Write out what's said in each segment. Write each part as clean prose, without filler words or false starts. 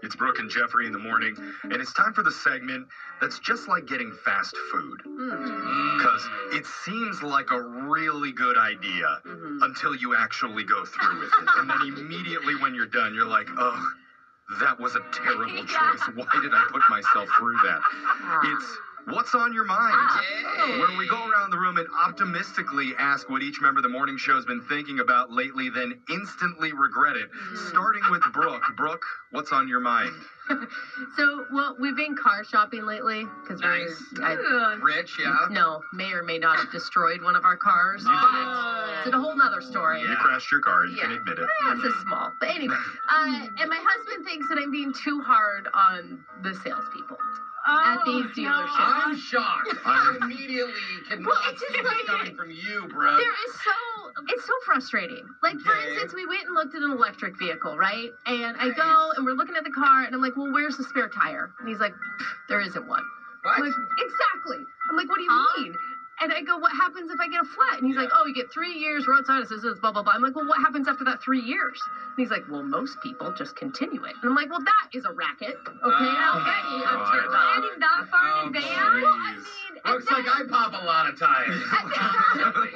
It's Brooke and Jeffrey in the morning, and it's time for the segment that's just like getting fast food. Because it seems like a really good idea until you actually go through with it. And then immediately when you're done, you're like, oh, that was a terrible choice. Why did I put myself through that? It's What's on Your Mind? Where we go around the room and optimistically ask what each member of the morning show has been thinking about lately, then instantly regret it. Starting with Brooke. Brooke, what's on your mind? Well, we've been car shopping lately because Rich, yeah? No, may or may not have destroyed one of our cars. It's a whole nother story. You crashed your car. You can admit it. Yeah, it's a small. But anyway, and my husband thinks that I'm being too hard on the salespeople at these dealerships. I'm shocked. I immediately cannot it's just see this like- coming from you, bro. It's so frustrating. Like, for instance, we went and looked at an electric vehicle, right? And I go and we're looking at the car and I'm like, well, where's the spare tire? And he's like, there isn't one. What? I'm like, exactly. I'm like, what do you mean? And I go, what happens if I get a flat? And he's like, oh, you get 3 years roadside assistance, blah, blah, blah. I'm like, well, what happens after that 3 years? And he's like, well, most people just continue it. And I'm like, well, that is a racket. Okay, already. I'm planning that far in advance. Well, I mean, Looks like I pop a lot of tires. and then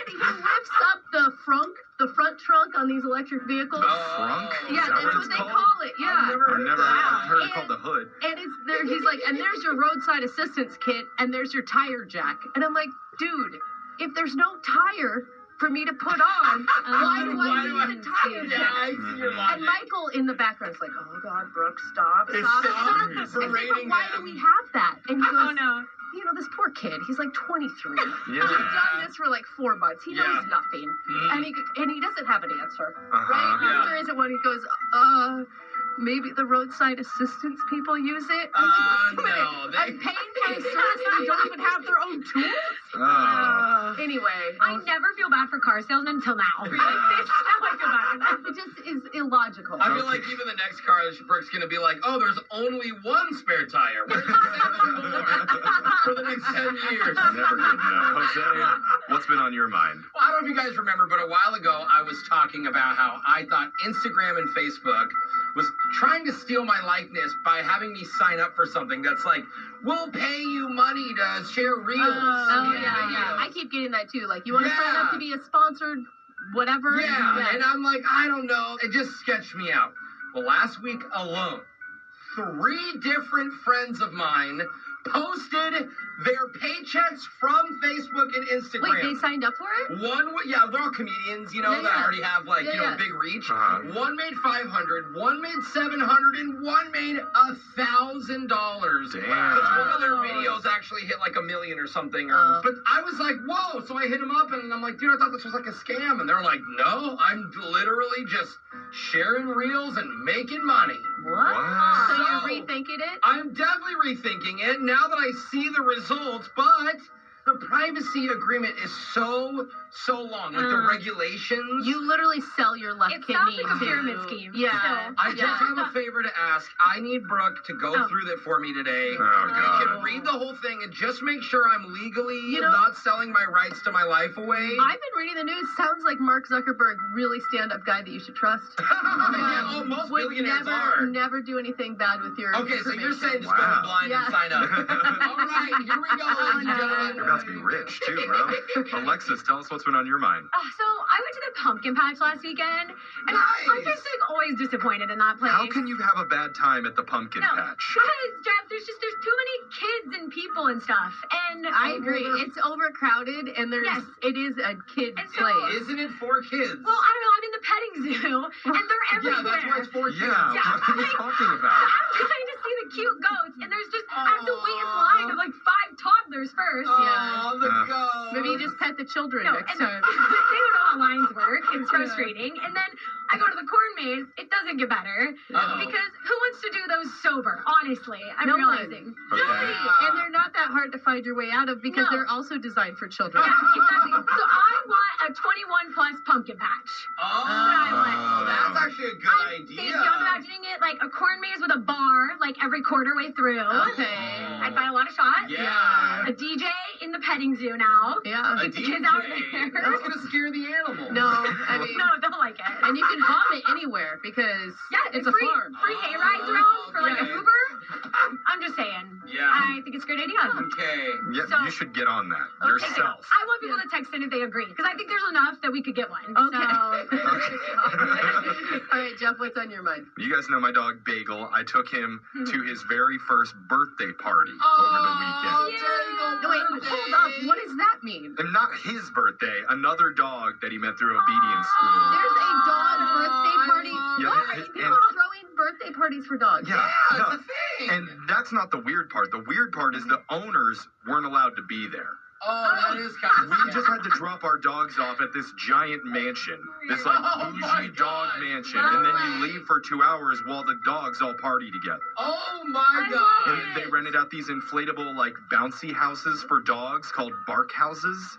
he lifts up the front trunk on these electric vehicles. Frunk? Yeah, Is that that's what they called? call it. Yeah. I've never heard it called the hood. And it's there. He's like, and there's your roadside assistance kit, and there's your tire jack. And I'm like, dude, if there's no tire for me to put on, why do I need the tire jack? I see your logic. And Michael in the background is like, oh God, Brooke, stop. Stop I said, but berating why him. do we have that? And he goes, Oh no. you know, this poor kid, he's like 23. Yeah. He's done this for like 4 months. He knows Yeah. nothing. And he doesn't have an answer. Uh-huh. Right? The Yeah. answer isn't one. He goes, maybe the roadside assistance people use it. I'm like, wait a minute. no, I'm paying for a service and they don't even have their own tools? Anyway. I never feel bad for car salesmen until now. Like, this is how I feel bad for them. It just is illogical. I feel like even the next car, Brooke's going to be like, oh, there's only one spare tire. Where's the 7 more for the next 10 years? Never good enough. Jose, what's been on your mind? Well, I don't know if you guys remember, but a while ago, I was talking about how I thought Instagram and Facebook was trying to steal my likeness by having me sign up for something that's like, we'll pay you money to share reels. Oh, and yeah. videos. I keep getting that too. Like, you want to sign up Yeah. to be a sponsored whatever? Yeah, and I'm like, I don't know. It just sketched me out. Well, last week alone, 3 different friends of mine posted their paychecks from Facebook and Instagram. Wait, they signed up for it? They're all comedians, you know, Yeah, that yeah. already have like, Yeah, you know, yeah. big reach. Uh-huh. One made 500, one made 700, and one made $1,000. Damn. Because one of their videos actually hit like 1 million or something. But I was like, whoa! So I hit them up and I'm like, dude, I thought this was like a scam. And they're like, no, I'm literally just sharing reels and making money. What? Wow. So So- you're rethinking it? I'm definitely rethinking it now that I see the results, but the privacy agreement is so long. Like the regulations. You literally sell your left It kidney. sounds like a to- pyramid scheme. Yeah. So- I just have a favor to ask. I need Brooke to go through that for me today. Oh, I God. can read the whole thing and just make sure I'm legally You know- not selling my rights to my life away. I've been reading the news. Sounds like Mark Zuckerberg, really stand-up guy that you should trust. Yeah, most Would billionaires are. never do anything bad with your Okay, so you're saying information. just go Wow. in blind and sign up. All right, here we go, ladies and You're gentlemen. about to be rich, too, bro. Alexis, tell us what's been on your mind. So I went to the pumpkin patch last weekend, and Nice. I'm just like always disappointed in that place. How can you have a bad time at the pumpkin No, patch? because Jeff, there's too many kids and people and stuff, and I agree. It's overcrowded, and Yes. it is a kid And so- place. Isn't it for kids? Well, I don't know. I'm in the petting zoo, and they're Yeah, everywhere. that's why it's for kids. Yeah, Yeah. what are you talking So about? I'm trying to see the cute goats, and there's just I have to wait in line of like 5 toddlers first. Oh, the goat. Maybe you just pet the children No, next and time. they don't know how lines work. It's frustrating. And then I go to the corn maze. It doesn't get better because who wants to do those sober? Honestly, I'm No one. realizing. Okay. Nobody. And they're not that hard to find your way out of because No. they're also designed for children. Yeah, exactly. So I want a 21 plus pumpkin patch. Oh, that's actually a good idea. Thank you. I'm imagining it like a corn maze with a bar, like every quarter way through. Okay. I'd buy a lot of shots. Yeah. A DJ in the petting zoo now. Yeah. A Get the kids out DJ. there. That's gonna scare the animals. No, I mean, No, they'll like it. and you can vomit anywhere because Yeah, it's a free, farm. Free hay rides around I think it's a great idea. Okay. Yeah, So- you should get on that Okay. yourself. I want people to text in if they agree, because I think there's enough that we could get one. Okay. Okay. All right, Jeff, what's on your mind? You guys know my dog Bagel. I took him to his very first birthday party Oh, over the weekend. Yeah. No, wait, hold up. What does that mean? And not his birthday, another dog that he met through obedience school. There's a dog birthday party. Yeah, What? and- People are throwing birthday parties for dogs. Yeah, Yeah, no. it's a thing. And that's not the weird part. The weird part is the owners weren't allowed to be there. Oh, that is kind of We just had to drop our dogs off at this giant mansion, this like Oh my bougie dog God. mansion, No and then way. you leave for 2 hours while the dogs all party together. Oh my I God. And they rented out these inflatable like bouncy houses for dogs called bark houses.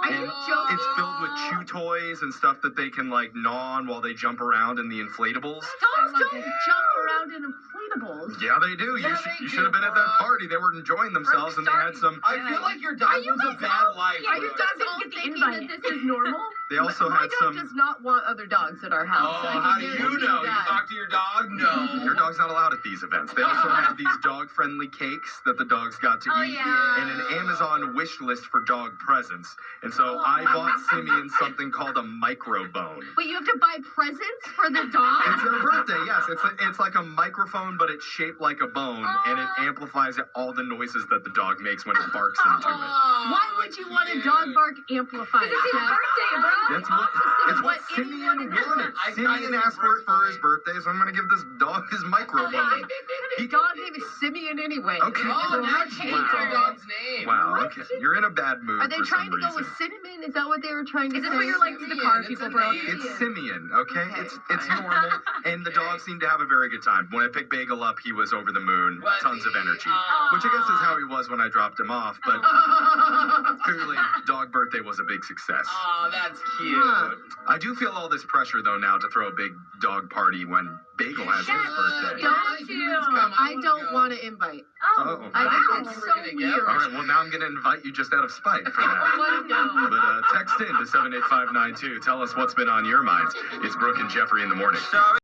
Are you And joking? it's filled with chew toys and stuff that they can like gnaw on while they jump around in the inflatables. Dogs don't jump around in inflatables. Yeah, they do. Yeah, they You do, should have been at that Brooke. party. They were enjoying themselves and they had some. I feel like your dog lives a bad life. Are you Brooke. guys Didn't all get the thinking invite. that this is normal? They also My had dog some. does not want other dogs at our house. Oh, I can how do guarantee you know? You that. talk to your dog? No. Your dog's not allowed at these events. They also have these dog-friendly cakes that the dogs got to Oh, eat, yeah. and an Amazon wish list for dog presents. And so I bought Simeon something called a microbone. Wait, you have to buy presents for the dog? It's her birthday, yes. It's like a microphone, but it's shaped like a bone, and it amplifies all the noises that the dog makes when it barks into it. Why would you want a dog bark amplified? It's his Jeff? birthday, bro. That's what, it's what anyone Simeon in the wanted. I Simeon kinda asked see for it for Brooke's his birthday, so I'm going to give this dog his microphone. The dog name is Simeon anyway. Okay. Oh, now change your dog's name. Wow, okay. You're in a bad mood Are they for trying some to go reason. with cinnamon? Is that what they were trying to Is say? this what you're like to the car people, bro? It's Simeon, okay? Okay, It's fine. normal, and the dog seemed to have a very good time. When I picked Bagel up, he was over the moon, Was tons of he? energy, Aw. which I guess is how he was when I dropped him off. But clearly, dog birthday was a big success. Oh, that's cute. Huh. I do feel all this pressure though now to throw a big dog party when Bagel has his birthday. Don't My humans come, I wanna don't go. want to invite. Oh. I Wow. think We're it's so gonna get weird. All right, well now I'm gonna invite you just out of spite for that. No. But text in to 78592. Tell us what's been on your mind. It's Brooke and Jeffrey in the morning.